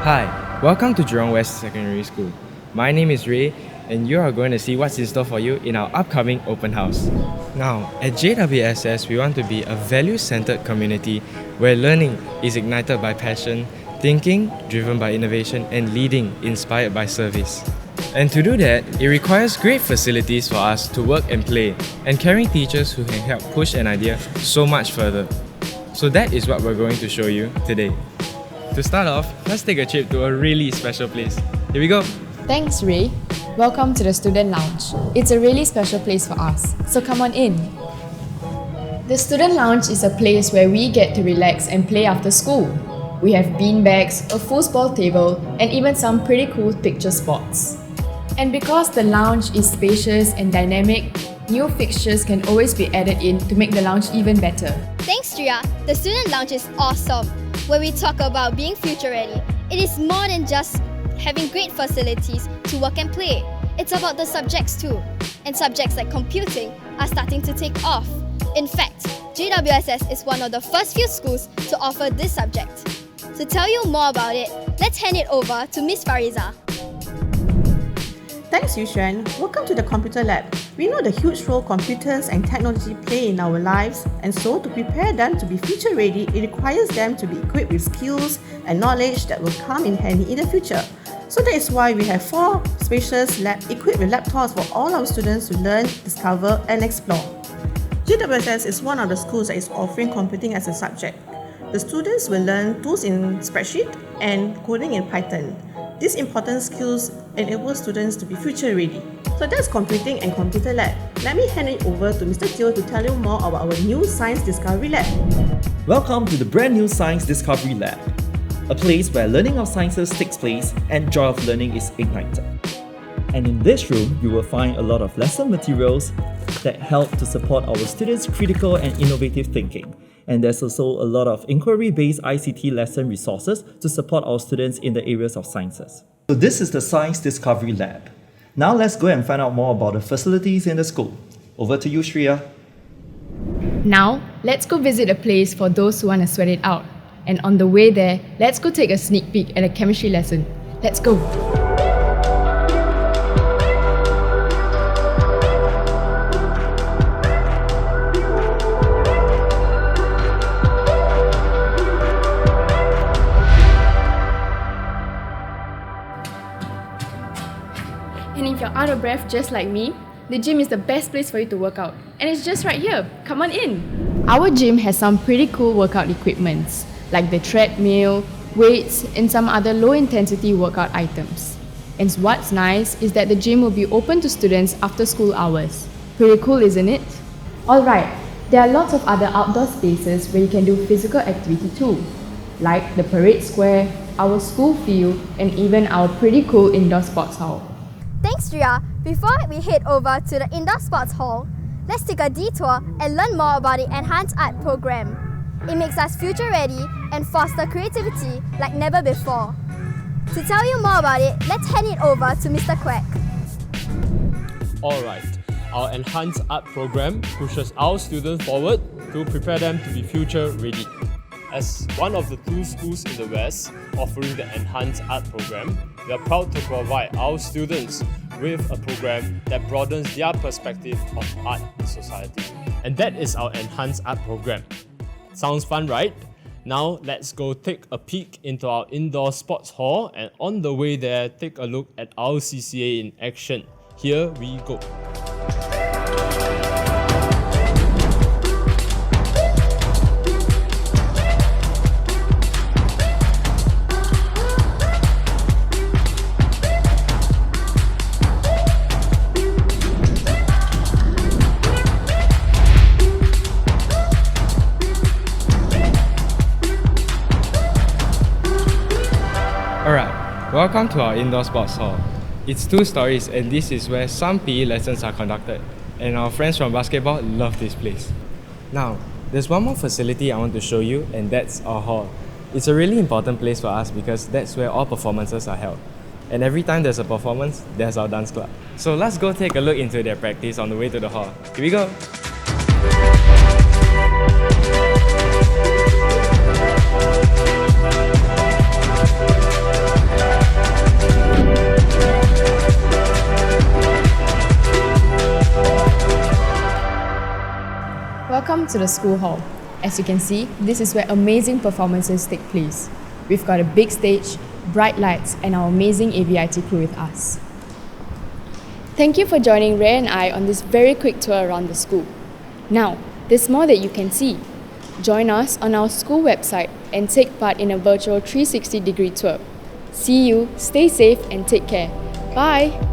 Hi, welcome to Jurong West Secondary School. My name is Ray, and you are going to see what's in store for you in our upcoming open house. Now, at JWSS, we want to be a value-centered community where learning is ignited by passion, thinking driven by innovation, and leading inspired by service. And to do that, it requires great facilities for us to work and play, and caring teachers who can help push an idea so much further. So that is what we're going to show you today. To start off, let's take a trip to a really special place. Here we go! Thanks, Ray. Welcome to the Student Lounge. It's a really special place for us, so come on in. The Student Lounge is a place where we get to relax and play after school. We have beanbags, a foosball table, and even some pretty cool picture spots. And because the lounge is spacious and dynamic, new fixtures can always be added in to make the lounge even better. Thanks, Shreeya. The Student Lounge is awesome. Where we talk about being future ready, it is more than just having great facilities to work and play. It's about the subjects too. And subjects like computing are starting to take off. In fact, JWSS is one of the first few schools to offer this subject. To tell you more about it, let's hand it over to Miss Fariza. Thanks, Yushan. Welcome to the Computer Lab. We know the huge role computers and technology play in our lives, and so to prepare them to be future ready, it requires them to be equipped with skills and knowledge that will come in handy in the future. So that is why we have 4 spacious labs equipped with laptops for all our students to learn, discover, and explore. JWSS is one of the schools that is offering computing as a subject. The students will learn tools in spreadsheet and coding in Python. These important skills enable students to be future ready. So that's Computing and Computer Lab. Let me hand it over to Mr. Teo to tell you more about our new Science Discovery Lab. Welcome to the brand new Science Discovery Lab, a place where learning of sciences takes place and joy of learning is ignited. And in this room, you will find a lot of lesson materials that help to support our students' critical and innovative thinking. And there's also a lot of inquiry-based ICT lesson resources to support our students in the areas of sciences. So this is the Science Discovery Lab. Now let's go and find out more about the facilities in the school. Over to you, Shreeya. Now, let's go visit a place for those who want to sweat it out. And on the way there, let's go take a sneak peek at a chemistry lesson. Let's go! And if you're out of breath just like me, the gym is the best place for you to work out. And it's just right here. Come on in. Our gym has some pretty cool workout equipments, like the treadmill, weights, and some other low-intensity workout items. And what's nice is that the gym will be open to students after school hours. Pretty cool, isn't it? Alright, there are lots of other outdoor spaces where you can do physical activity too, like the parade square, our school field, and even our pretty cool indoor sports hall. Thanks, Shreeya. Before we head over to the Indoor Sports Hall, let's take a detour and learn more about the Enhanced Art program. It makes us future ready and foster creativity like never before. To tell you more about it, let's hand it over to Mr. Quack. Alright, our Enhanced Art program pushes our students forward to prepare them to be future ready. As one of the 2 schools in the West offering the Enhanced Art program, we are proud to provide our students with a program that broadens their perspective of art in society. And that is our Enhanced Art program. Sounds fun, right? Now let's go take a peek into our indoor sports hall, and on the way there, take a look at our CCA in action. Here we go. Alright, welcome to our indoor sports hall. It's 2 stories, and this is where some PE lessons are conducted. And our friends from basketball love this place. Now, there's one more facility I want to show you, and that's our hall. It's a really important place for us because that's where all performances are held. And every time there's a performance, there's our dance club. So let's go take a look into their practice on the way to the hall. Here we go! Welcome to the school hall. As you can see, this is where amazing performances take place. We've got a big stage, bright lights, and our amazing AVIT crew with us. Thank you for joining Ray and I on this very quick tour around the school. Now, there's more that you can see. Join us on our school website and take part in a virtual 360-degree tour. See you, stay safe, and take care. Bye!